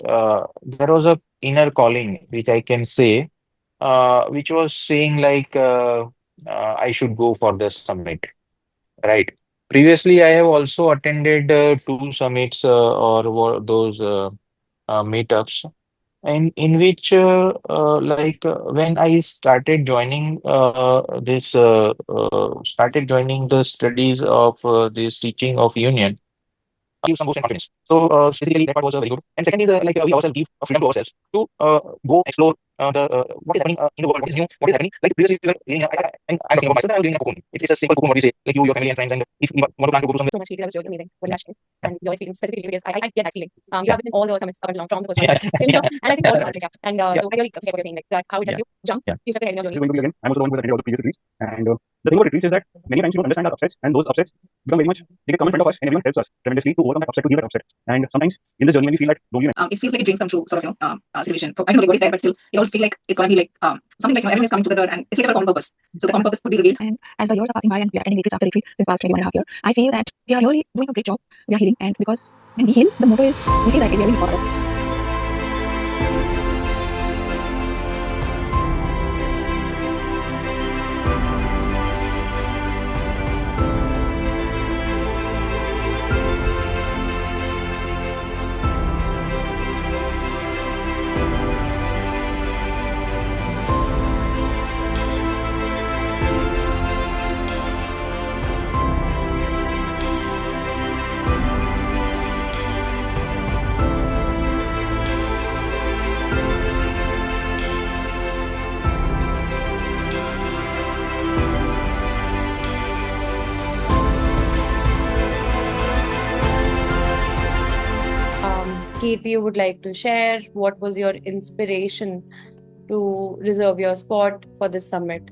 there was a inner calling, which I can say, which was saying like I should go for the summit, right? Previously, I have also attended two summits or those meetups, in which when I started joining the studies of this teaching of union give some boost and confidence. So specifically, that part was very good. And second is we ourselves give a freedom to ourselves to go explore the what is happening in the world, what is new, what is happening. Like previously, we were living. I'm talking about myself. I was living in a cocoon. It's a simple cocoon. What you say, like you, your family and friends, and if you want to plan to go to somewhere. So much, Keith. That was really amazing. What you shared. And your experience specifically, because I get that feeling. You have been in all the summits up and down from the first one. And I think all of us, yeah. And so I really get what you're saying, like that how it helps you jump. You just ahead in your journey. Going to be again. I'm also the one who attended all the previous retreats. And the thing about retreats is that many times we don't understand our upsets, and those upsets become very much, they come in front of us, and everyone helps us tremendously to overcome that upset, to heal that upset. And sometimes in this journey, when we feel that, don't you? It feels like it dreams come true, sort of, situation. I don't know like, what is there, but still, it always feels like it's going to be like something like everyone is coming together, and it's like a common purpose. So the common purpose could be revealed. And as the years are passing by, and we are attending retreats after retreat this past 21.5 years, I feel that we are really doing a great job. We are healing, and because when we heal, the motto is we feel that we are really part of. Keith, you would like to share what was your inspiration to reserve your spot for this summit?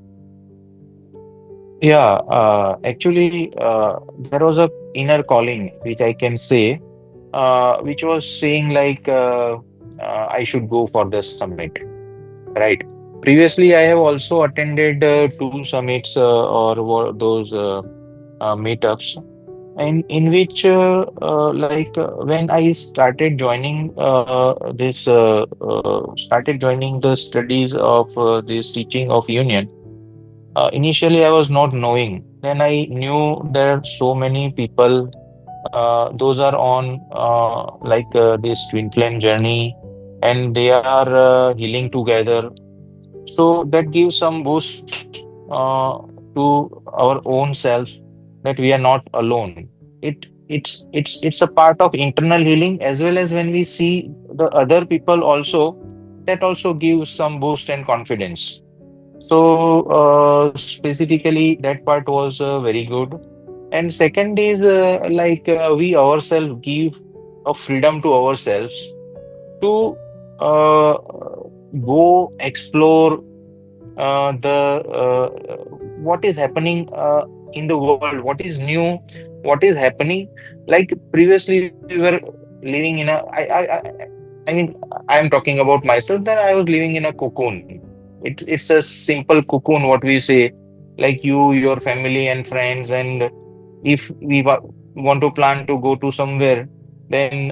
Yeah, actually, there was a inner calling, which I can say, which was saying like I should go for the summit, right? Previously, I have also attended two summits those meetups, in which when I started joining the studies of this teaching of union. Initially, I was not knowing. Then I knew there are so many people. Those are on this twin flame journey, and they are healing together. So that gives some boost to our own self that we are not alone. It's a part of internal healing as well as when we see the other people also. That also gives some boost and confidence. So specifically, that part was very good. And second is we ourselves give a freedom to ourselves to uh, go explore the what is happening in the world, what is new, what is happening. Like previously, we were living in a. I mean, I'm talking about myself. That I was living in a cocoon. It's a simple cocoon. What we say, like you, your family and friends, and if we want to plan to go to somewhere, then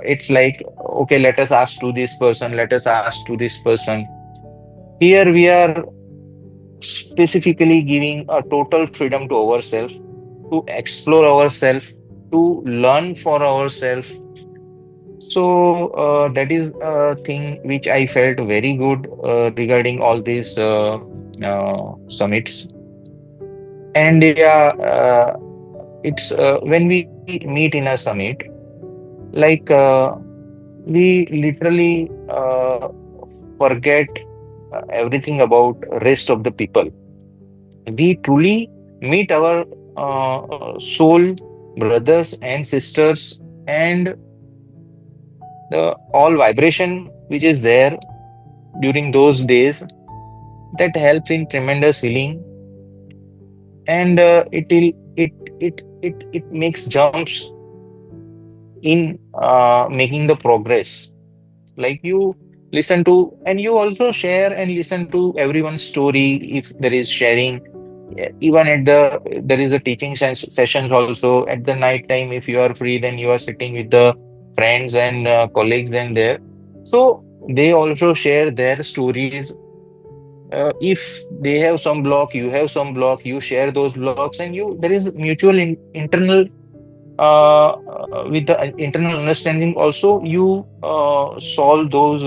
it's like okay, let us ask to this person, let us ask to this person. Here we are specifically giving a total freedom to ourselves to explore ourselves, to learn for ourselves. So that is a thing which I felt very good regarding all these summits. And yeah, it's when we meet in a summit, like we literally forget everything about rest of the people. We truly meet our soul brothers and sisters, and the all vibration which is there during those days, that helps in tremendous healing. And it makes jumps in making the progress. Like you listen to, and you also share and listen to everyone's story if there is sharing. Even there is a teaching sessions also at the night time. If you are free, then you are sitting with the friends and colleagues in there. So they also share their stories. If they have some block, you have some block, you share those blocks, and you there is mutual internal with the internal understanding. Also, you solve those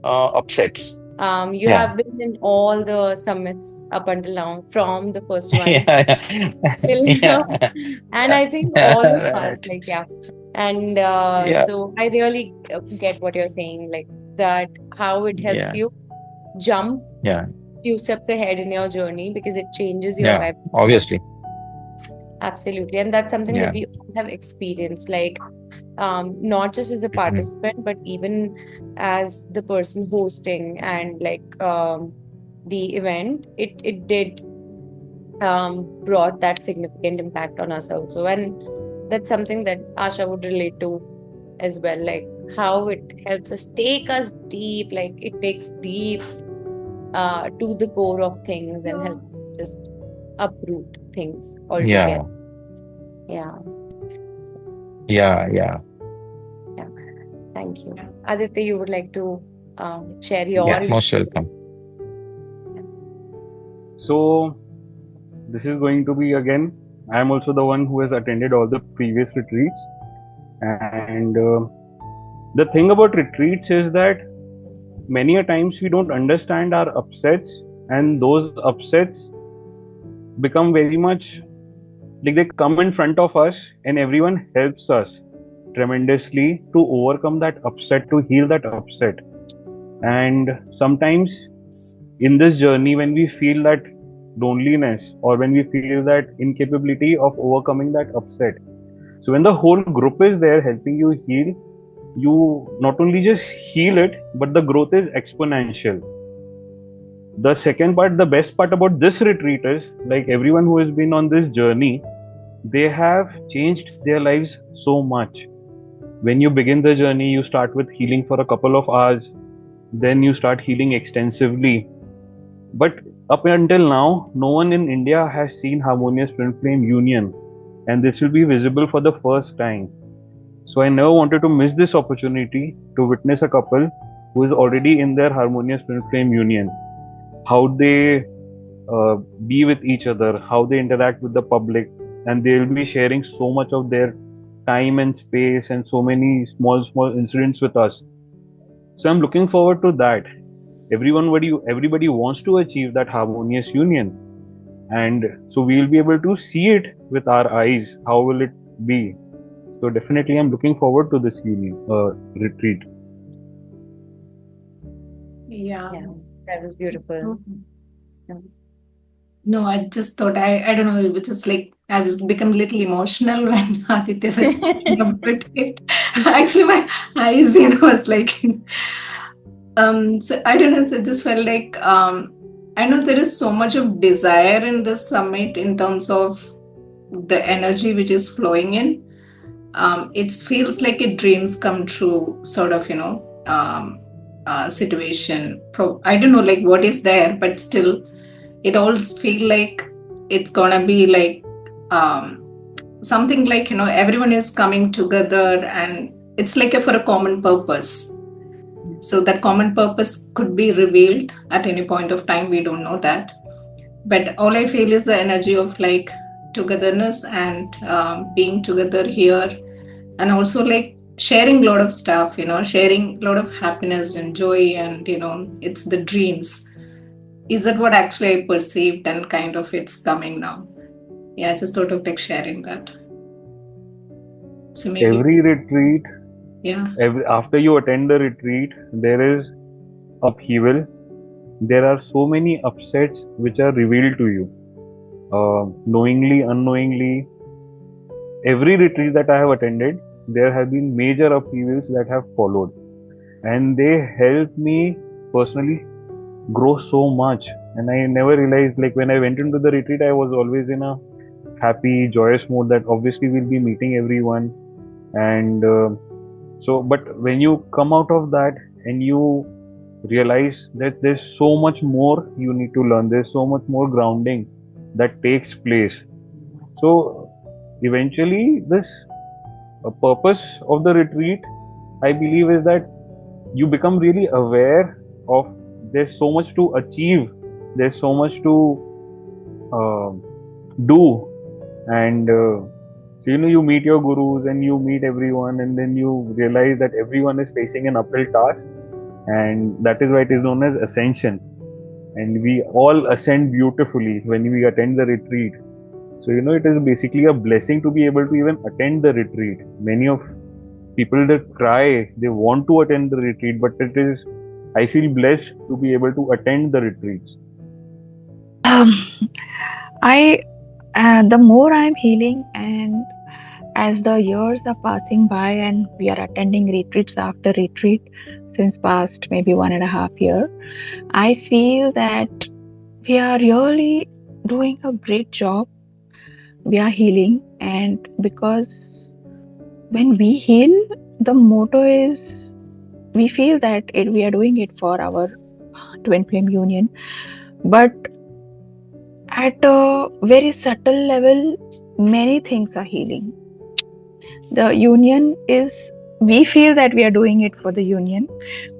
upsets. You Yeah, have been in all the summits up until now, from the first one yeah, till now. yeah, And yeah. I think all of us, Right. like, yeah. And Yeah, so I really get what you're saying, like that, how it helps yeah, you jump yeah, few steps ahead in your journey because it changes your yeah. vibe. Obviously, Absolutely. And that's something that yeah. we all have experienced, like not just as a Mhm. participant, but even as the person hosting and like the event, it did brought that significant impact on us also. And that's something that Asha would relate to as well, like how it helps us take us deep, like it takes deep to the core of things and helps us just uproot things altogether. Yeah, Yeah. So, yeah, yeah, yeah. Thank you. Aditya, you would like to share yeah. your Most welcome. So this is going to be again. I am also the one who has attended all the previous retreats, and the thing about retreats is that many a times we don't understand our upsets, and those upsets become very much like they come in front of us, and everyone helps us tremendously to overcome that upset, to heal that upset. And sometimes in this journey, when we feel that loneliness or when we feel that incapability of overcoming that upset, so when the whole group is there helping you heal, you not only just heal it, but the growth is exponential. The second part, the best part about this retreat is like everyone who has been on this journey, they have changed their lives so much. When you begin the journey, you start with healing for a couple of hours, then you start healing extensively. But up until now, no one in India has seen harmonious twin flame union, and this will be visible for the first time. So I never wanted to miss this opportunity to witness a couple who is already in their harmonious twin flame union, how they be with each other, how they interact with the public, and they'll be sharing so much of their time and space and so many small incidents with us. So I'm looking forward to that. Everybody wants to achieve that harmonious union, and so we'll be able to see it with our eyes. How will it be? So definitely, I'm looking forward to this union retreat. Yeah. yeah, that was beautiful. No, I just thought I don't know, it was just like I was become a little emotional when Aditya was talking about it. Actually, my eyes, was like so I don't know, so it just felt like I know there is so much of desire in this summit in terms of the energy which is flowing in. It feels like a dreams come true sort of, situation. I don't know like what is there, but still it all feel like it's gonna be like um, something like everyone is coming together and it's like for a common purpose. So that common purpose could be revealed at any point of time, we don't know that, but all I feel is the energy of like togetherness and being together here, and also like sharing a lot of stuff, sharing a lot of happiness and joy, and it's the dreams. Is that what actually I perceived, and kind of it's coming now. Yeah, just sort of like sharing that. So maybe, Every retreat, yeah. after you attend the retreat, there is upheaval. There are so many upsets which are revealed to you, knowingly, unknowingly. Every retreat that I have attended, there have been major upheavals that have followed, and they helped me personally grow so much. And I never realized, like when I went into the retreat, I was always in a happy, joyous mode that obviously we'll be meeting everyone. And but when you come out of that and you realize that there's so much more you need to learn, there's so much more grounding that takes place. So eventually, this a purpose of the retreat, I believe, is that you become really aware of there's so much to achieve, there's so much to uh, do, and so you meet your gurus and you meet everyone, and then you realize that everyone is facing an uphill task, and that is why it is known as ascension. And we all ascend beautifully when we attend the retreat. So it is basically a blessing to be able to even attend the retreat. Many of people that cry, they want to attend the retreat, but I feel blessed to be able to attend the retreats. Um, I the more I'm healing, and as the years are passing by, and we are attending retreats after retreat since past maybe 1.5 year, I feel that we are really doing a great job. We are healing, and because when we heal, the motto is we feel that we are doing it for our twin flame union, but at a very subtle level, many things are healing. The union is, we feel that we are doing it for the union,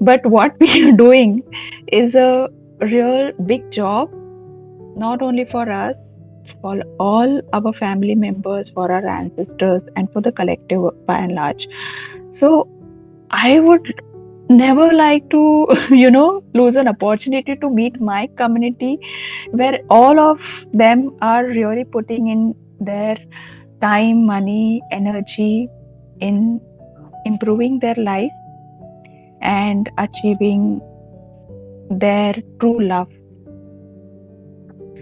but what we are doing is a real big job, not only for us, for all our family members, for our ancestors, and for the collective by and large. So I would never like to, lose an opportunity to meet my community where all of them are really putting in their time, money, energy in improving their life and achieving their true love.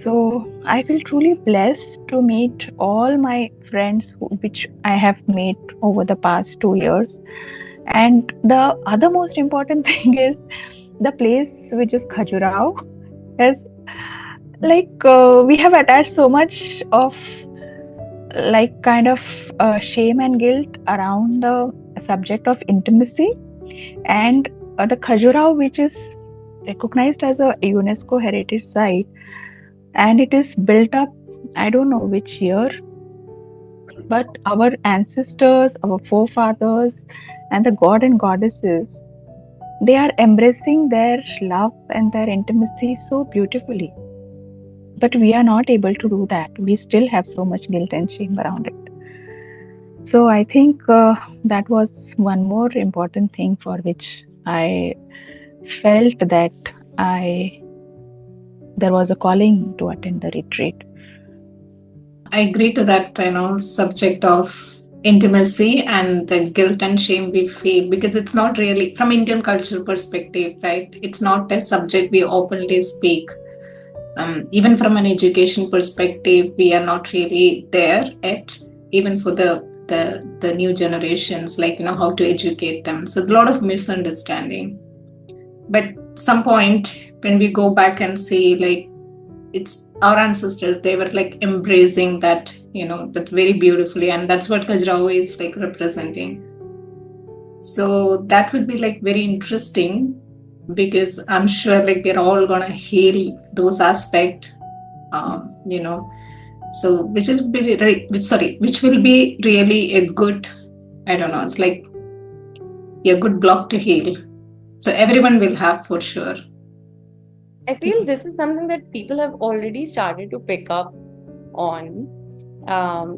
So I feel truly blessed to meet all my friends which I have met over the past 2 years. And the other most important thing is the place, which is Khajuraho, is we have attached so much of kind of shame and guilt around the subject of intimacy, and the Khajuraho, which is recognized as a UNESCO heritage site, and it is built up, I don't know which year, but our ancestors, our forefathers, and the god and goddesses, they are embracing their love and their intimacy so beautifully. But we are not able to do that. We still have so much guilt and shame around it. So I think that was one more important thing for which I felt that I there was a calling to attend the retreat. I agree to that, subject of intimacy and the guilt and shame we feel, because it's not really from Indian cultural perspective, right? It's not a subject we openly speak. Even from an education perspective, we are not really there yet, even for the new generations, how to educate them. So a lot of misunderstanding. But some point when we go back and see, it's our ancestors, they were embracing that, that's very beautifully, and that's what Khajuraho is representing. So that would be very interesting, because I'm sure we're all gonna heal those aspects, so which will be which will be really a good, I don't know, it's a good block to heal. So everyone will have for sure. I feel this is something that people have already started to pick up on.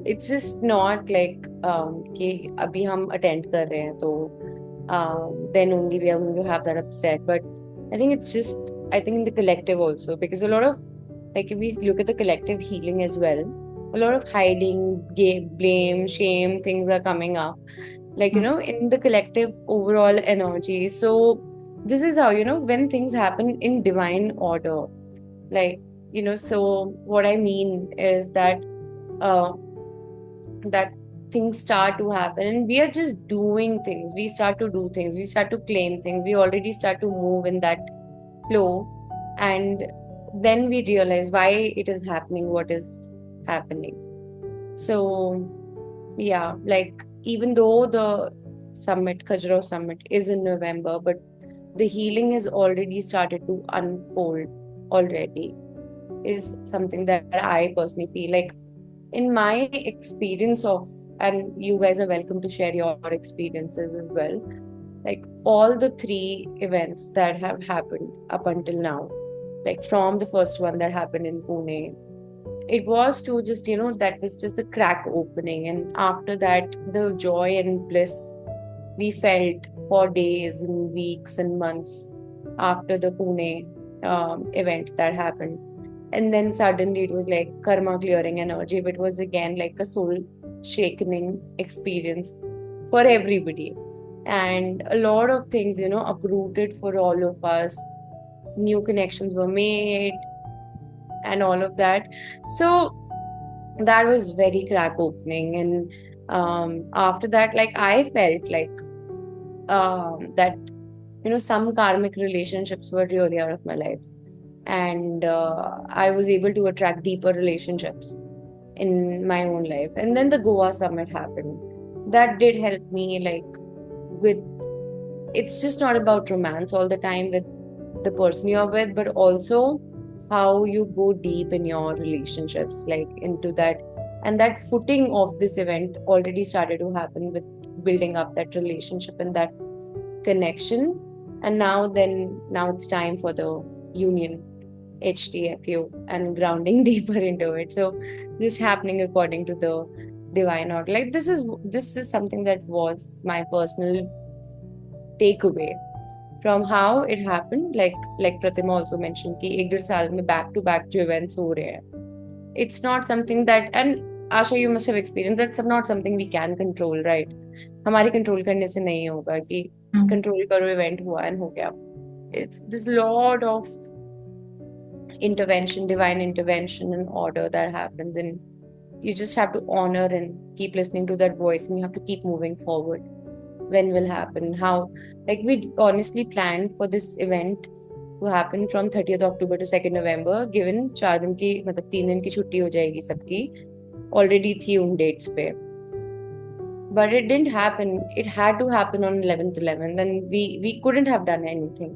It's just not कि अभी हम attend कर रहे हैं तो then only we are going to have that upset. But I think it's just, I think the collective also, because a lot of, if we look at the collective healing as well, a lot of hiding, blame, shame things are coming up, in the collective overall energy. So this is how, when things happen in divine order, so what I mean is that that things start to happen and we are just doing things, we start to do things, we start to claim things, we already start to move in that flow, and then we realize why it is happening, what is happening. So yeah, even though the Khajuraho summit is in November, but the healing has already started to unfold already, is something that I personally feel in my experience of, and you guys are welcome to share your experiences as well, like all the three events that have happened up until now, like from the first one that happened in Pune, it was to just, that was just the crack opening. And after that, the joy and bliss we felt for days and weeks and months after the Pune event that happened. And then suddenly it was like karma clearing energy, but it was again like a soul shaking experience for everybody. And a lot of things, uprooted for all of us. New connections were made and all of that. So that was very crack opening. And after that, like I felt like that some karmic relationships were really out of my life, and I was able to attract deeper relationships in my own life. And then the Goa summit happened. That did help me, like, with, it's just not about romance all the time with the person you're with, but also how you go deep in your relationships, like into that. And that footing of this event already started to happen with building up that relationship and that connection. And now it's time for the union, HTFU, and grounding deeper into it. So this happening according to the divine order. Like this is something that was my personal takeaway from how it happened. Like Pratima also mentioned कि एक डेढ़ साल में back to back जो events हो रहे हैं. It's not something that, and Asha, you must have experienced, that's not something we can control, right? हमारे control करने से नहीं होगा कि control करो event हुआ and हो गया. It's this lot of intervention, divine intervention and order that happens, and you just have to honor and keep listening to that voice, and you have to keep moving forward. When will happen, how, like we honestly planned for this event to happen from 30th October to 2nd November, given 4 दिन की मतलब 3 दिन की छुट्टी हो जाएगी सबकी, already थी उन dates पे. But it didn't happen. It had to happen on 11th, and we couldn't have done anything.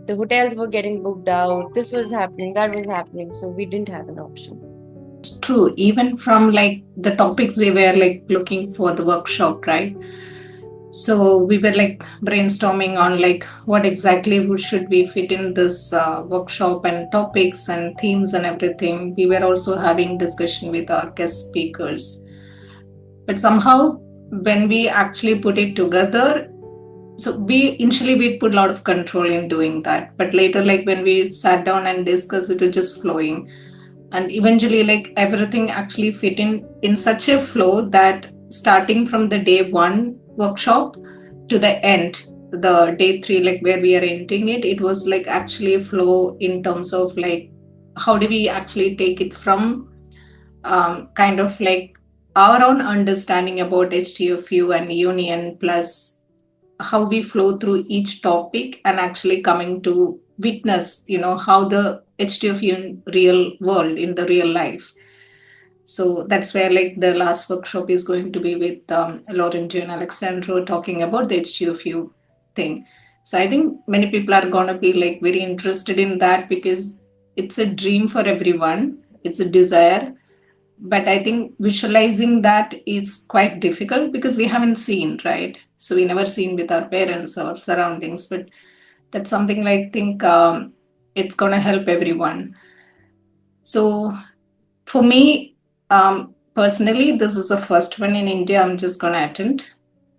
The hotels were getting booked out, this was happening, that was happening, so we didn't have an option. It's true, even from like the topics we were like looking for the workshop, right? So we were like brainstorming on like what exactly should we fit in this workshop, and topics and themes and everything. We were also having discussion with our guest speakers, but somehow when we actually put it together, so we initially we put a lot of control in doing that, but later like when we sat down and discussed, it was just flowing. And eventually like everything actually fit in such a flow that starting from the day one workshop to the end, the day 3, like where we are ending it, it was like actually a flow in terms of like how do we actually take it from kind of like our own understanding about HTFU and union, plus how we flow through each topic and actually coming to witness how the HTFU in real world, in the real life. So that's where like the last workshop is going to be with Laurentio and Alexandro talking about the HTFU thing. So I think many people are going to be like very interested in that, because it's a dream for everyone, it's a desire, but I think visualizing that is quite difficult because we haven't seen, right? So we never seen with our parents or surroundings, but that's something like I think it's going to help everyone. So for me, personally, this is the first one in India I'm just going to attend.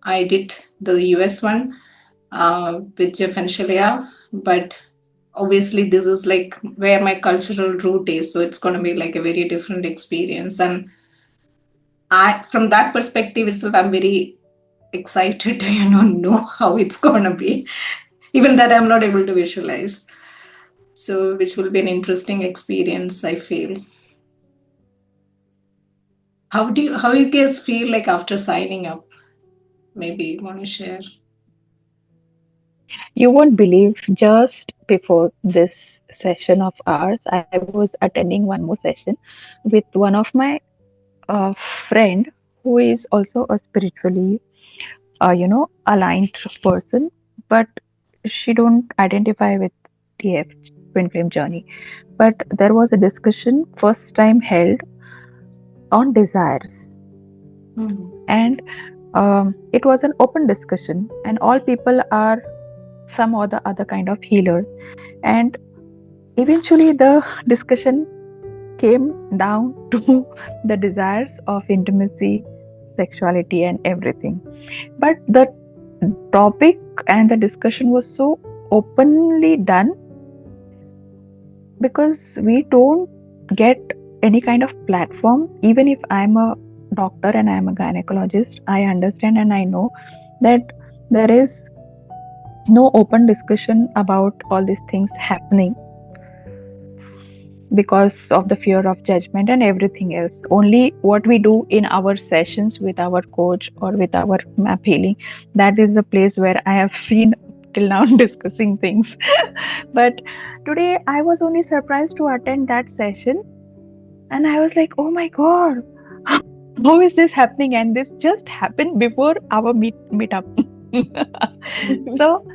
I did the US one with Jeff and Shalia, but obviously this is like where my cultural root is, so it's going to be like a very different experience. And from that perspective itself, I'm very excited to know how it's going to be, even that I'm not able to visualize. So which will be an interesting experience, I feel. How you guys feel like after signing up? Maybe you want to share. You won't believe, just before this session of ours, I was attending one more session with one of my friend who is also a spiritually, aligned person, but she don't identify with TF, Twin Flame Journey. But there was a discussion first time held on desires. And it was an open discussion, and all people are some or the other kind of healers. And eventually, the discussion came down to the desires of intimacy, sexuality, and everything. But the topic and the discussion was so openly done because we don't get any kind of platform. Even if I'm a doctor and I'm a gynecologist, I understand and I know that there is no open discussion about all these things happening because of the fear of judgment and everything else. Only what we do in our sessions with our coach or with our map healing, that is the place where I have seen till now discussing things. But today I was only surprised to attend that session, and I was like, oh my god, how is this happening? And this just happened before our meetup. So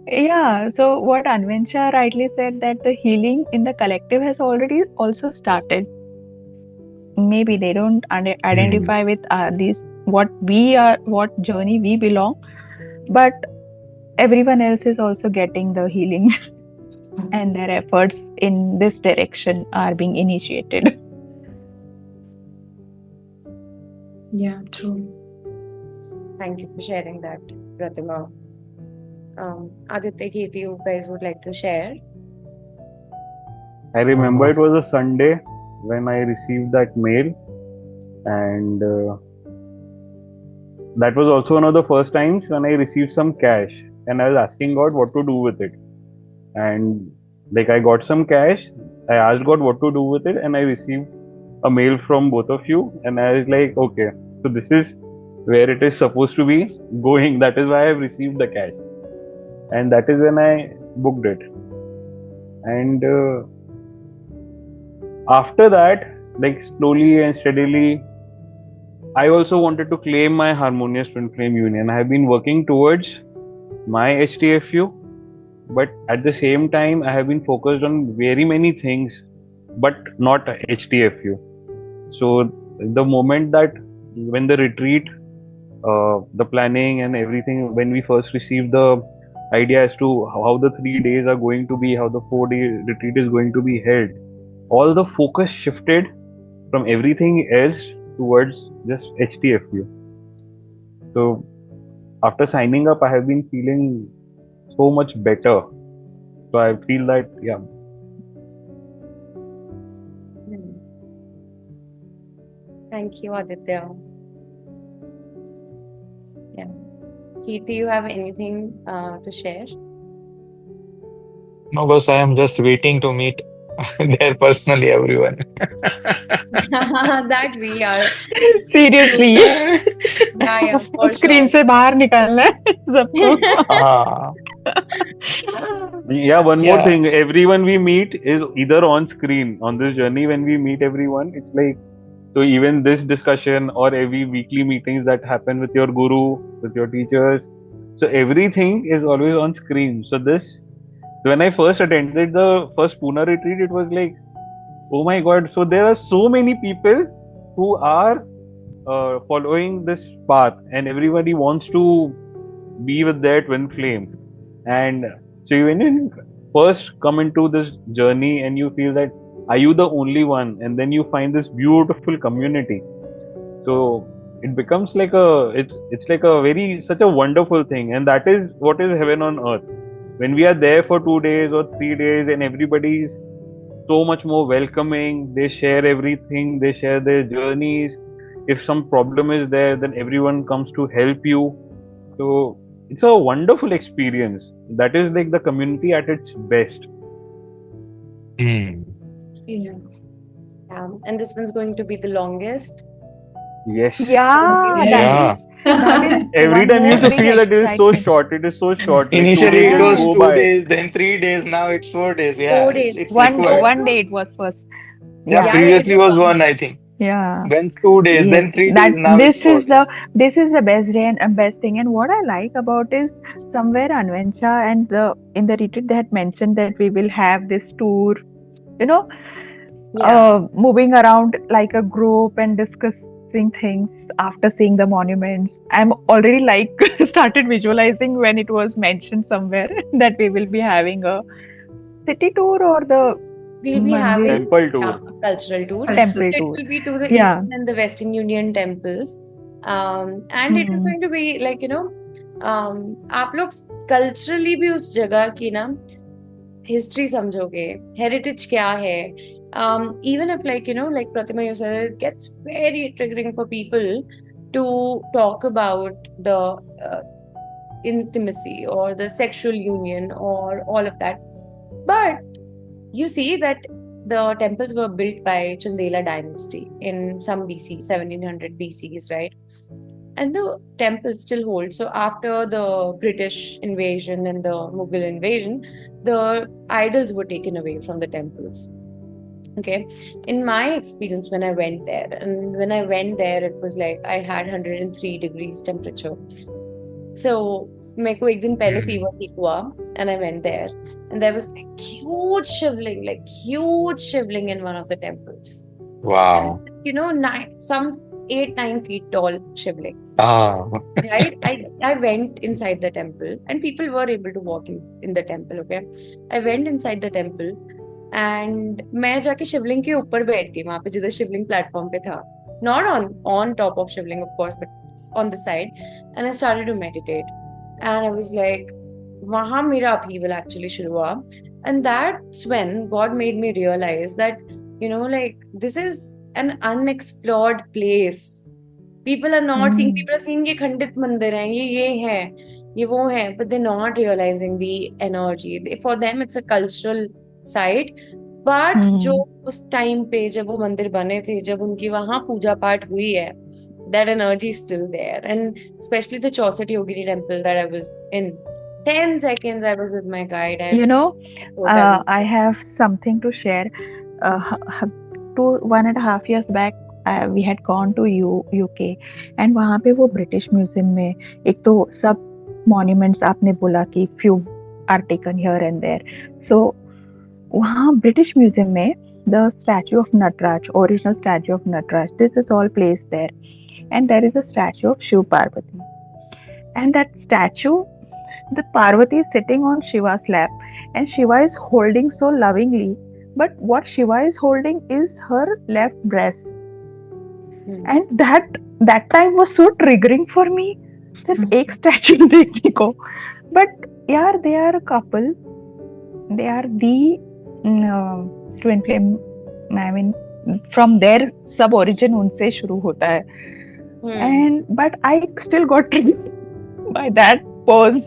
yeah, so what Anvensha rightly said, that the healing in the collective has already also started. Maybe they don't identify with these what we are, what journey we belong, but everyone else is also getting the healing, and their efforts in this direction are being initiated. Yeah, true. Thank you for sharing that, Pratima. Aditya, if you guys would like to share. I remember it was a Sunday when I received that mail, and that was also one of the first times when I received some cash, and I was asking God what to do with it. And like I got some cash, I asked God what to do with it, and I received a mail from both of you, and I was like, okay, so this is where it is supposed to be going. That is why I have received the cash, and that is when I booked it. And after that, like slowly and steadily, I also wanted to claim my harmonious twin flame union. I have been working towards my HTFU, but at the same time, I have been focused on very many things, but not HTFU. So the moment that when the retreat, the planning and everything, when we first received the idea as to how the 3 days are going to be, how the 4 day retreat is going to be held, all the focus shifted from everything else towards just HTFU. So after signing up, I have been feeling so much better. So I feel that, yeah. Thank you, Aditya. Yeah. Keith, do you have anything to share? No, boss, I am just waiting to meet there personally, everyone. That we are. Seriously, Yeah, for screen sure. से बाहर निकालना है सबको. Ah, Yeah, one more yeah. thing. Everyone we meet is either on screen on this journey. When we meet everyone, it's like, so even this discussion or every weekly meetings that happen with your guru, with your teachers, so everything is always on screen. So when I first attended the first Pune retreat, it was like, oh my God. So there are so many people who are following this path, and everybody wants to be with their twin flame. And so when you first come into this journey and you feel that are you the only one, and then you find this beautiful community, so it becomes like it's like a very such a wonderful thing, and that is what is heaven on earth. When we are there for 2 days or 3 days, and everybody is so much more welcoming, they share everything, they share their journeys. If some problem is there, then everyone comes to help you. So it's a wonderful experience. That is like the community at its best. Hmm. Yeah. And this one's going to be the longest. Yes. Yeah, Yeah. that is Every one time you more used to big feel that it is so excitement. short. It is so short. Like two Initially, days it just was Yeah, go two by. days, then 3 days. Now it's 4 days. Yeah, 4 days. it's one And required. one also, day it was first. Yeah, Yeah, yeah, it previously was was one one, day. I think. yeah. Then 2 days, Yes, then 3 days. that Now it's this four is days. the best day and best thing. And what I like about is somewhere Anvensha and the in the retreat they had mentioned that we will have this tour. You know, moving around like a group and discussing things after seeing the monuments. I'm already like started visualizing when it was mentioned somewhere that we will be having a city tour or the We'll be mandir having Temple tour. a cultural tour. Culture. temple It tour. will be to the Yeah. Eastern and the Western Union temples. And it is going to be like, आप लोग culturally भी उस जगह की ना history समझोगे, heritage क्या है. Even if like Pratima, you said, it gets very triggering for people to talk about the intimacy or the sexual union or all of that. But you see that the temples were built by Chandela dynasty in some BC, 1700 BCs, right? And the temples still hold. So after the British invasion and the Mughal invasion, the idols were taken away from the temples. Okay. In my experience, when I went there, it was like I had 103 degrees temperature. So मेरे को एक दिन पहले fever ठीक हुआ and I went there and there was like huge shivling in one of the temples. Wow. And some 8-9 feet tall shivling. Ah. Right? I went inside the temple and people were able to walk in the temple. Okay. I went inside the temple and मैं जाके शिवलिंग के ऊपर बैठ गई वहां पे जिधर शिवलिंग platform पे था. Not on top of Shivling of course, but on the side. And I started to meditate. And I was like, वहां मेरा upheaval actually शुरू हुआ. And that's when God made me realize that, like this is an unexplored place. People are not seeing, people are seeing ये खंडित मंदिर है, ये है, ये वो है, but they're not realizing the energy. For them, it's a cultural site. But जो उस टाइम पे जब वो मंदिर बने थे, जब उनकी वहां पूजा पाठ हुई है, that energy is still there. And especially the Chauseti Yogini temple that I was in. 10 seconds I was with my guide. I have something to share. 1.5 years back, we had gone to UK, and वहाँ पे वो British museum में एक तो सब monuments आपने बोला कि few are taken here and there. So वहाँ ब्रिटिश म्यूजियम में the statue of Nataraj, original statue of Nataraj, this is all placed there, and there is a statue of Shiv Parvati, and that statue, the Parvati is sitting on Shiva's lap and Shiva is holding so lovingly, but what Shiva is holding is her left breast. And that time was so triggering for me. सिर्फ एक statue देखने को. But यार, they are a couple. They are the twin flame. I mean, from their सब origin उनसे शुरू होता है. And but I still got triggered by that pose.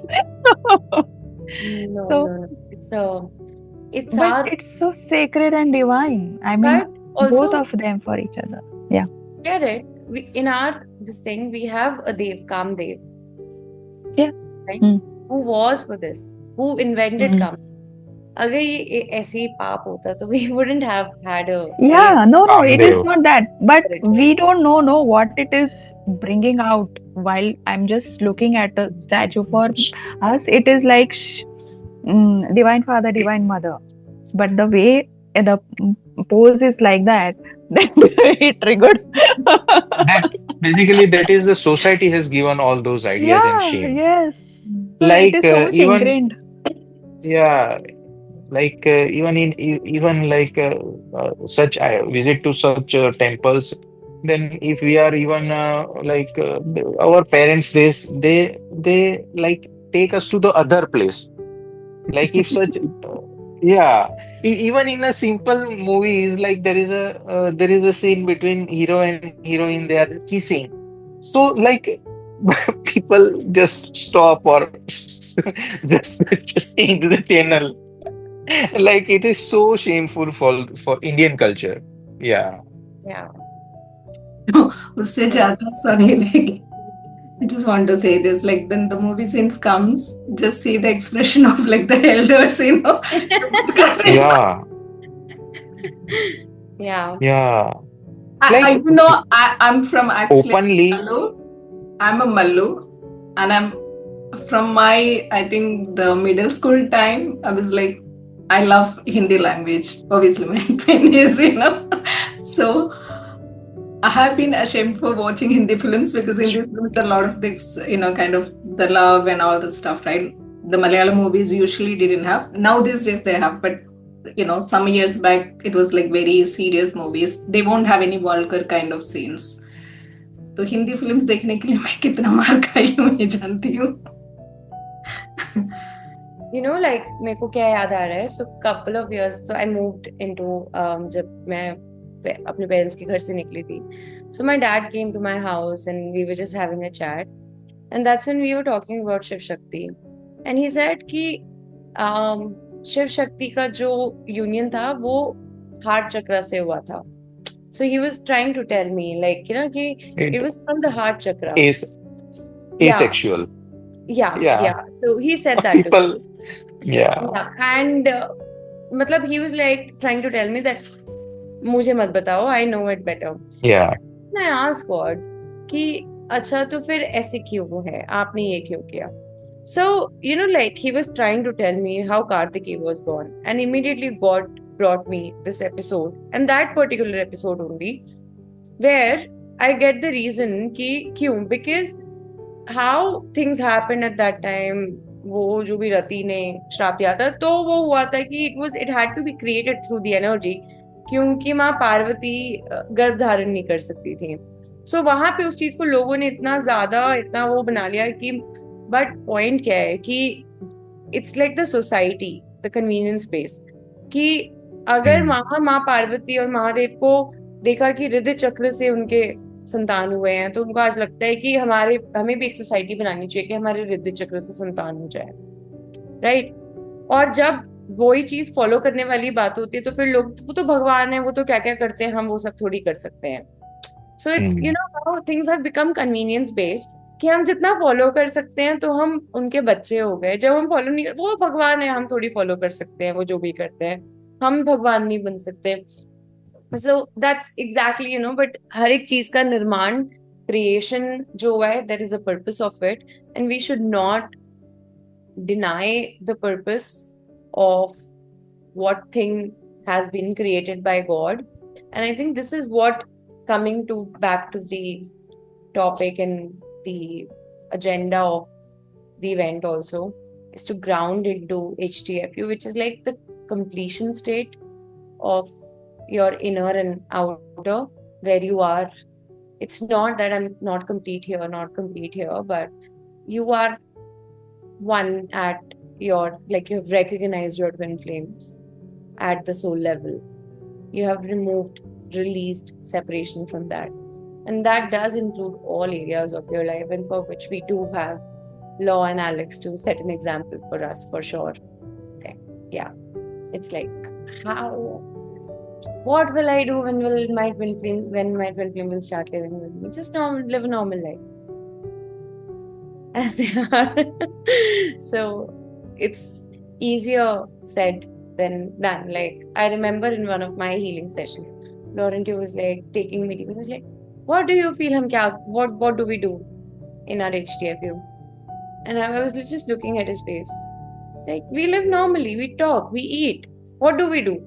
No. It's so sacred and divine. I mean, both of them for each other. Yeah. Get it? In this thing, we have a Dev, Kamdev. Yeah. Right? Who was for this? Who invented Kamdev? अगर ये ऐसे ही पाप होता तो we wouldn't have had a no, it is not that, but we don't know what it is bringing out. While I'm just looking at a statue, for us it is like divine father, divine mother, but the way the pose is like that, it triggered. Basically that is the society has given all those ideas and shame. Yes, like it is so much even ingrained. Yeah, like even like such visit to such temples, then if we are even like our parents, they like take us to the other place, like if such yeah, even in a simple movies, like there is a scene between hero and heroine, they are kissing, so like people just stop or just change the channel. Like it is so shameful for Indian culture. Yeah. उससे ज्यादा sorry, like I just want to say this, like then the movie scenes comes, just see the expression of like the elders, Yeah. I'm from actually openly Mallu. I'm a Mallu, and I'm from my, I think the middle school time, I was like, I love Hindi language. Obviously, my pen is, So I have been ashamed for watching Hindi films because in these films, there are a lot of this, kind of the love and all the stuff, right? The Malayalam movies usually didn't have. Now these days they have, but some years back it was like very serious movies. They won't have any vulgar kind of scenes. तो Hindi films देखने के लिए मैं कितना मार खाई हूँ मैं जानती हूँ. Like मेरे को क्या याद आ रहा है, so couple of years, so I moved into जब मैं अपने पेरेंट्स के घर से निकली थी, so my dad came to my house and we were just having a chat, and that's when we were talking about Shiv Shakti, and he said कि शिव शक्ति का जो यूनियन था वो हार्ट चक्र से हुआ था. So he was trying to tell me like कि it was from the heart chakra. Is asexual. Yeah. So he said that people. to me. Yeah. And मतलब he was like trying to tell me that मुझे मत बताओ, I know it better. Yeah. I asked God कि अच्छा तो फिर ऐसे क्यों है, आपने ये क्यों किया? So like he was trying to tell me how Kartikeya was born, and immediately God brought me this episode, and that particular episode only, where I get the reason कि क्यों, because how things happened at that time. वो जो भी रति ने श्राप दिया था, तो वो हुआ था कि it had to be created through the energy, क्योंकि माँ पार्वती गर्भ धारण नहीं कर सकती थी. So वहां पे उस चीज को लोगों ने इतना वो बना लिया कि, बट पॉइंट क्या है कि it's like the society, the convenience base, कि अगर माँ पार्वती और महादेव को देखा कि हृदय चक्र से उनके संतान हुए हैं, तो उनको आज लगता है कि हमें भी एक सोसाइटी बनानी चाहिए कि हमारे हृदय चक्र से संतान हो जाए, राइट? और जब वही चीज फॉलो करने वाली बात होती है तो फिर लोग, वो तो भगवान है, वो तो क्या क्या करते हैं, हम वो सब थोड़ी कर सकते हैं. So it's how things have become convenience based, कि हम जितना फॉलो कर सकते हैं तो हम उनके बच्चे हो गए. जब हम फॉलो नहीं, वो भगवान है, हम थोड़ी फॉलो कर सकते हैं वो जो भी करते हैं, हम भगवान नहीं बन सकते. सो दैट्स एग्जैक्टली बट हर एक चीज का निर्माण, क्रिएशन जो हुआ है, there is a purpose of it, and we should not deny the purpose of what thing has been created by God. And I think this is what, coming to back to the topic and the agenda of the event also, is to ground into HTFU, which is like the completion state of your inner and outer, where you are. It's not that I'm not complete here, but you are one at your, like, you have recognized your twin flames at the soul level. You have released separation from that, and that does include all areas of your life, and for which we do have Law and Alex to set an example for us, for sure. Okay. Yeah, it's like, what will I do when my twin flame will start living with me? Just live a normal life as they are. So it's easier said than done. Like, I remember in one of my healing sessions, Laurent was like taking me, he was like, what do you feel, what do we do in our HTFU? And I was just looking at his face, like, we live normally, we talk, we eat, what do we do?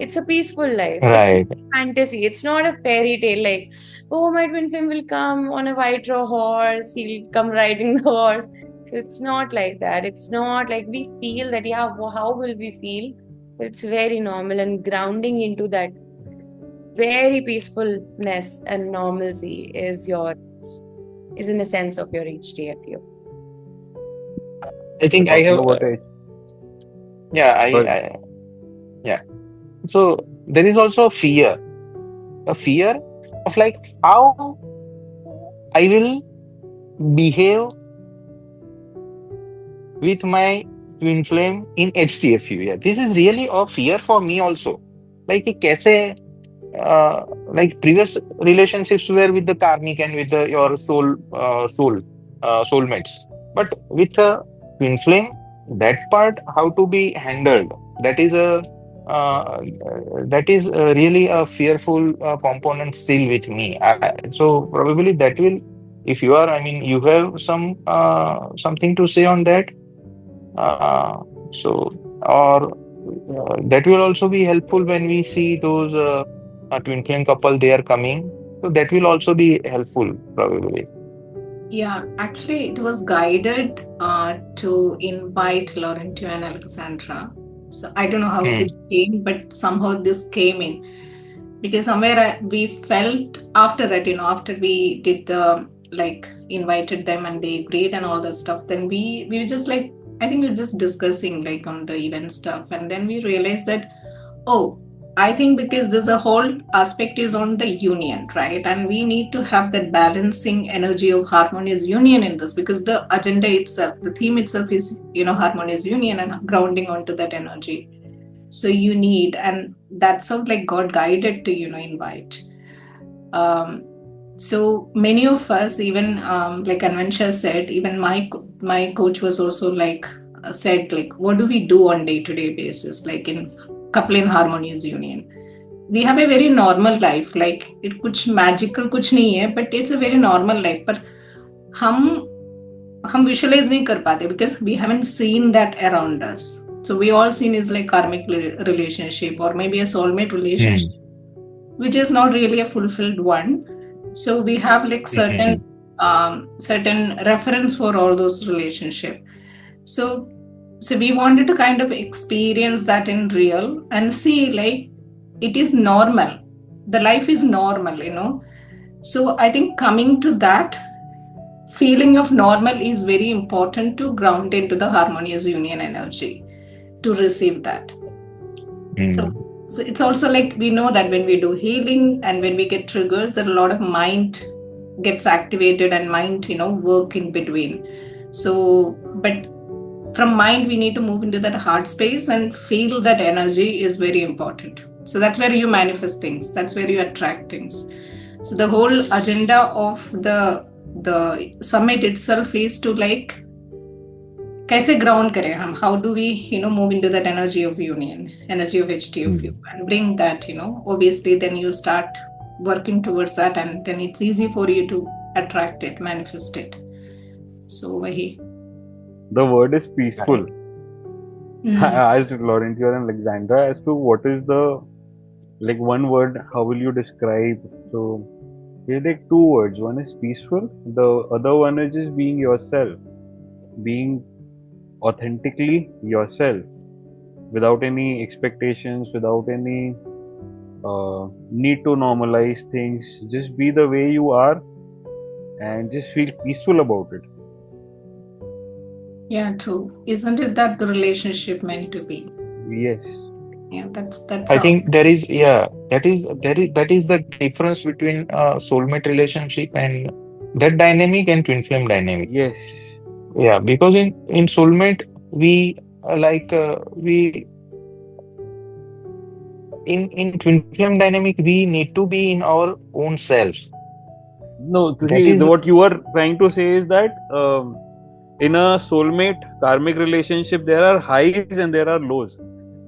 It's a peaceful life. Right. It's fantasy. It's not a fairy tale like, oh, my twin flame will come on a white horse, he'll come riding the horse. It's not like that. It's not like we feel that, yeah, how will we feel? It's very normal, and grounding into that very peacefulness and normalcy is in a sense of your HTFU. I think I have. Yeah, yeah. So there is also a fear of like how I will behave with my twin flame in HTFU. Yeah, this is really a fear for me also. Like कि कैसे like previous relationships were with the karmic and with your soulmates, but with a twin flame, that part how to be handled, that is really a fearful component still with me. So probably that will, if you are, I mean, you have something to say on that, So, or that will also be helpful when we see those twin flame couple they are coming. So that will also be helpful probably. Yeah, actually, it was guided to invite Laurentio and Alexandra. So I don't know how Hmm. this came, but somehow this came in because somewhere we felt after that, after we did the like invited them and they agreed and all that stuff, then we were just like, I think we were just discussing like on the event stuff, and then we realized that, oh, I think because there's a whole aspect is on the union, right? And we need to have that balancing energy of harmonious union in this because the agenda itself, the theme itself is, harmonious union and grounding onto that energy. So you need, and that's how like God guided to, invite. Um, so many of us, even like Anvansha said, even my coach was also like said like, what do we do on day-to-day basis, like in couple in harmonious union? We have a very normal life, like it कुछ magical कुछ नहीं है, but it's a very normal life. पर हम visualize नहीं कर पाते because we haven't seen that around us. So we all seen is like karmic relationship or maybe a soulmate relationship, Hmm. which is not really a fulfilled one. So we have like certain Hmm. certain reference for all those relationship. So we wanted to kind of experience that in real and see like it is normal. The life is normal. So I think coming to that feeling of normal is very important to ground into the harmonious union energy to receive that. So, Hmm. so it's also like we know that when we do healing and when we get triggers, that a lot of mind gets activated and mind, work in between. So, but from mind, we need to move into that heart space and feel that energy is very important. So that's where you manifest things. That's where you attract things. So the whole agenda of the summit itself is to like कैसे ground करें हम, how do we move into that energy of union, energy of HTFU, Hmm. and bring that, obviously then you start working towards that and then it's easy for you to attract it, manifest it. So wahi. The word is peaceful. Right. I Mm. asked Laurentio and Alexandra as to what is the, like, one word, how will you describe? So, they like two words. One is peaceful, the other one is just being yourself, being authentically yourself, without any expectations, without any need to normalize things. Just be the way you are and just feel peaceful about it. Yeah, true. Isn't it that the relationship meant to be? Yes. Yeah, that's I all. think there is, yeah, that is the difference between soulmate relationship and that dynamic and twin flame dynamic. Yes. Yeah, because in soulmate we we in twin flame dynamic we need to be in our own self. No, to That see, is what you are trying to say is that in a soulmate karmic relationship, there are highs and there are lows.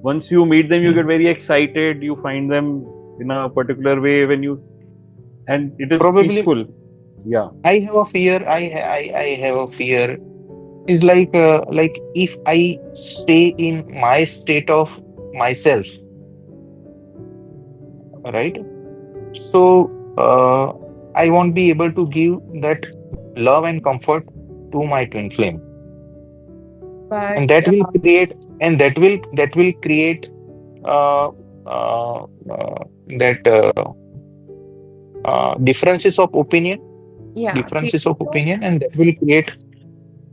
Once you meet them, you get very excited. You find them in a particular way when you, and it is probably peaceful. Yeah. I have a fear. I have a fear. Is like if I stay in my state of myself, right? So I won't be able to give that love and comfort to my twin flame, But and that will create uh, uh, that differences of opinion, yeah, differences of creative. opinion, and that will create.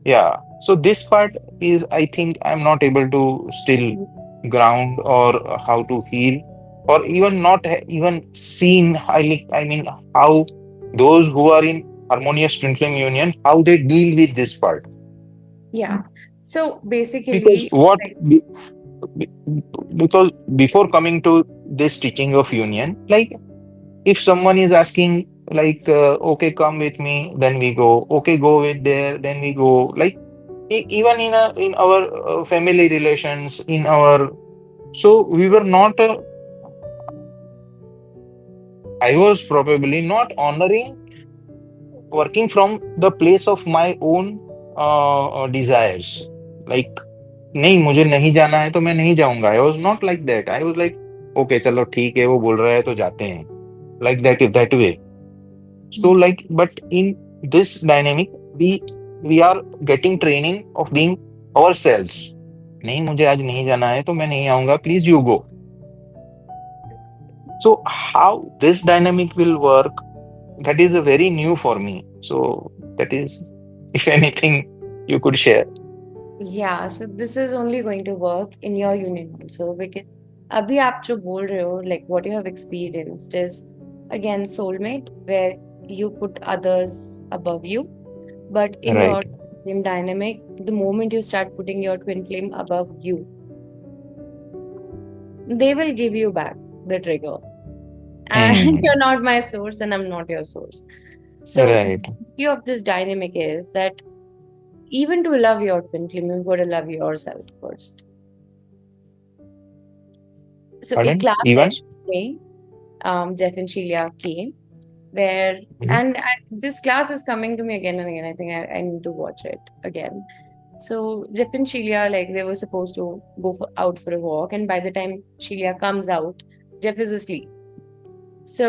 Yeah. So this part is, I think, I'm not able to still ground or how to heal, or even not even seen highly. I mean, how those who are in harmonious twin flame union, how they deal with this part. Yeah. So Because basically, what like, be- because before coming to this teaching of union, like if someone is asking like okay, come with me, then we go, okay, go with there, then we go, like even in our family relations, in our, so we were not I was probably not honoring, working from the place of my own desires, like नहीं मुझे नहीं जाना है तो मैं नहीं जाऊंगा। I was not like that. I was like okay चलो ठीक है, वो बोल रहा है तो जाते हैं, like that way. So like, but in this dynamic, we are getting training of being ourselves. नहीं मुझे आज नहीं जाना है तो मैं नहीं आऊंगा, please you go. So how this dynamic will work, that is a very new for me. So that is, if anything, you could share. Yeah, so this is only going to work in your union also because अभी आप जो बोल रहे हो, like what you have experienced is again soulmate where you put others above you, but in your Right. flame dynamic, the moment you start putting your twin flame above you, they will give you back the trigger. And you're not my source and I'm not your source. So Right. the beauty of this dynamic is that even to love your twin flame, you've got to love yourself first. So a Pardon? class Even? session में Jeff and Sheila came where Mhm. and this class is coming to me again and again. I think I need to watch it again. So Jeff and Sheila, like they were supposed to go out for a walk, and by the time Sheila comes out, Jeff is asleep. So,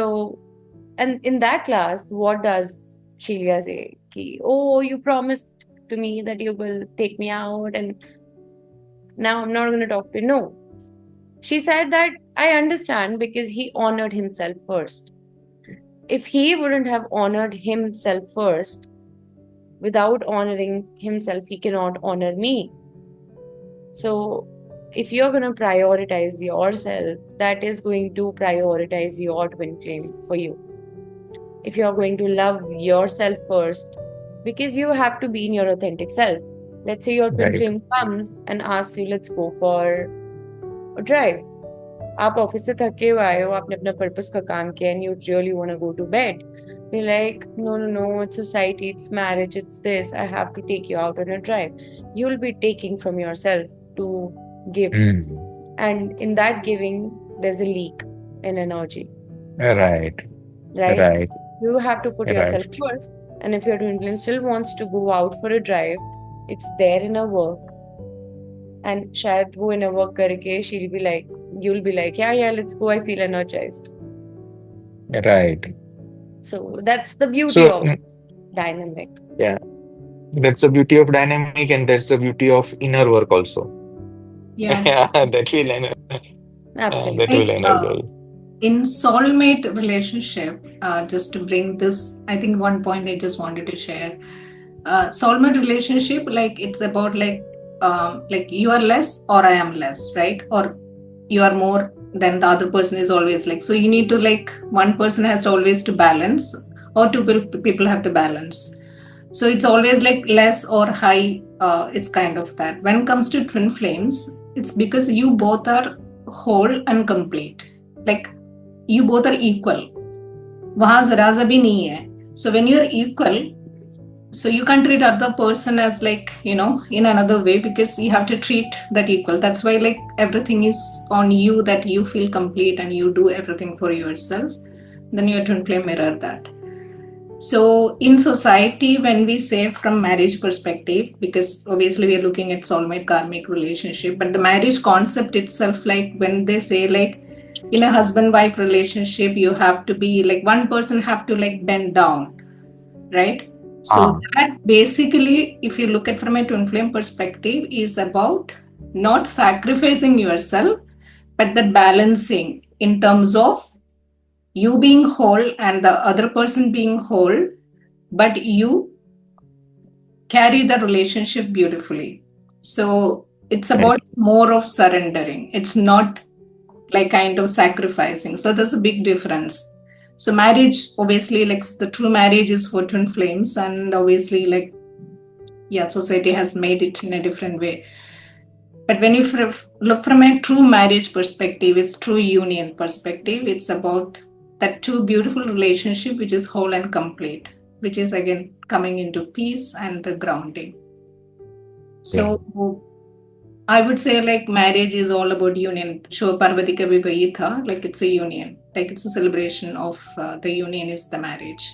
and in that class, what does Sheila say? Ki, oh, you promised to me that you will take me out, and now I'm not going to talk to you. No. She said that I understand because he honored himself first. If he wouldn't have honored himself first, without honoring himself, he cannot honor me. So, if you're going to prioritize yourself, that is going to prioritize your twin flame for you. If you're going to love yourself first, because you have to be in your authentic self. Let's say your twin Right. flame comes and asks you, let's go for a drive. आप office से थके हुए आए हो, आपने अपना purpose का काम किया and you really want to go to bed. You're like, no, it's society, it's marriage, it's this. I have to take you out on a drive. You'll be taking from yourself to give. And in that giving, there's a leak in energy. Right. Right? Right. You have to put yourself Right. first. And if your twin flame still wants to go out for a drive, it's there in her work. And शायद वो in her work करके she'll be like, you'll be like, yeah, let's go. I feel energized. Right. So that's the beauty So of dynamic. yeah, that's the beauty of dynamic, and that's the beauty of inner work also. Yeah. Yeah, that will Absolutely. that will Like, energize. in soulmate relationship, just to bring this, I think one point I just wanted to share. Soulmate relationship, like it's about like you are less or I am less, right? Or you are more than the other person is always like. So you need to like one person has to always to balance, or two people have to balance. So it's always like less or high. It's kind of that. When it comes to twin flames, it's because you both are whole and complete. Like you both are equal. वहां जरा सा भी नहीं है. So when you're equal, so you can't treat other person as like, you know, in another way, because you have to treat that equal. That's why like everything is on you, that you feel complete and you do everything for yourself. Then your twin flame mirror that. So in society, when we say from marriage perspective, because obviously we are looking at soulmate karmic relationship, but the marriage concept itself, like when they say like in a husband wife relationship, you have to be like one person have to like bend down, right? So that basically, if you look at from a twin flame perspective, is about not sacrificing yourself, but the balancing in terms of you being whole and the other person being whole, but you carry the relationship beautifully. So it's about more of surrendering. It's not like kind of sacrificing. So there's a big difference. So marriage, obviously, like the true marriage is for twin flames, and obviously, like, yeah, society has made it in a different way. But when you look from a true marriage perspective, it's true union perspective. It's about that two beautiful relationship, which is whole and complete, which is again coming into peace and the grounding. So I would say like marriage is all about union. Show Parvati ka bhi wahi tha, like it's a union, like it's a celebration of the union is the marriage.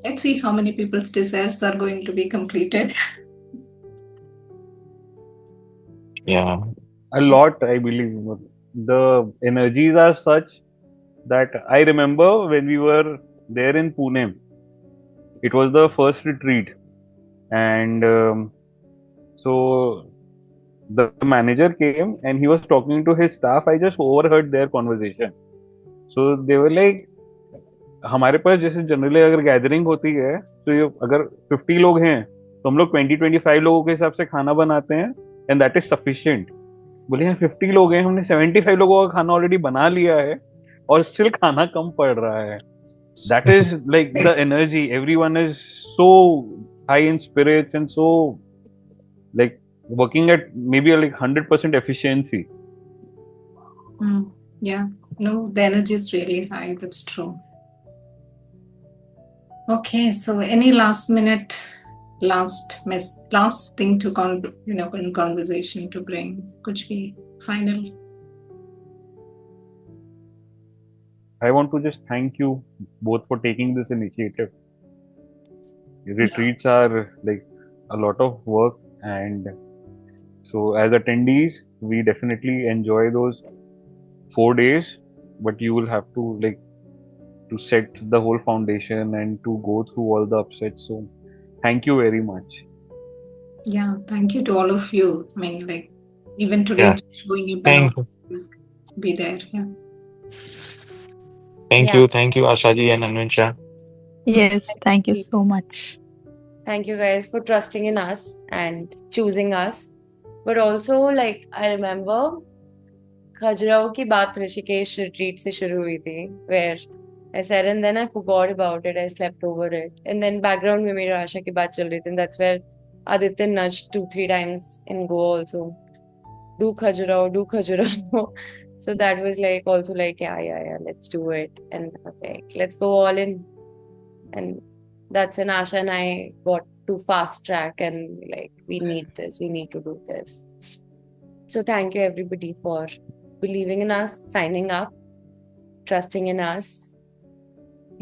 Let's see how many people's desires are going to be completed. Yeah. A lot, I believe. The energies are such that I remember when we were there in Pune, it was the first retreat, and so the manager came and he was talking to his staff. I just overheard their conversation. So they were like, हमारे पास जैसे generally अगर gathering होती है तो ये अगर 50 लोग हैं तो हम लोग 20-25 लोगों के हिसाब से खाना बनाते हैं एंड दैट इज सफिशिएंट. बोले यहाँ 50 लोग हैं, हमने 75 लोगों का खाना ऑलरेडी बना लिया है और स्टिल खाना कम पड़ रहा है. That is like the energy. Everyone is so high in spirits and so like working at maybe like 100% efficiency. Yeah, no, the energy is really high. That's true. Okay, so any last minute, last thing to in conversation to bring? Could be final. I want to just thank you both for taking this initiative. Retreats are like a lot of work, and so as attendees, we definitely enjoy those 4 days, but you will have to like to set the whole foundation and to go through all the upsets. So thank you very much. Yeah, thank you to all of you. I mean, like even today, Yeah. showing up Thank and you. be there. Yeah. Thank Yeah. you. Thank you, Ashaji and Anvinsha. Yes, thank you so much. Thank you guys for trusting in us and choosing us. But also, like, I remember Khajuraho की बात Rishikesh retreat से शुरू हुई थी, where I said, and then I forgot about it. I slept over it. And then background में मेरी आशा की बात चल रही थी. And that's where Aditya nudged 2-3 times in Goa also. Do Khajuraho, do Khajuraho. So that was like also like, yeah, let's do it. And I was like, let's go all in. And that's when Asha and I got to fast track and like, we need this, we need to do this. So thank you everybody for believing in us, signing up, trusting in us.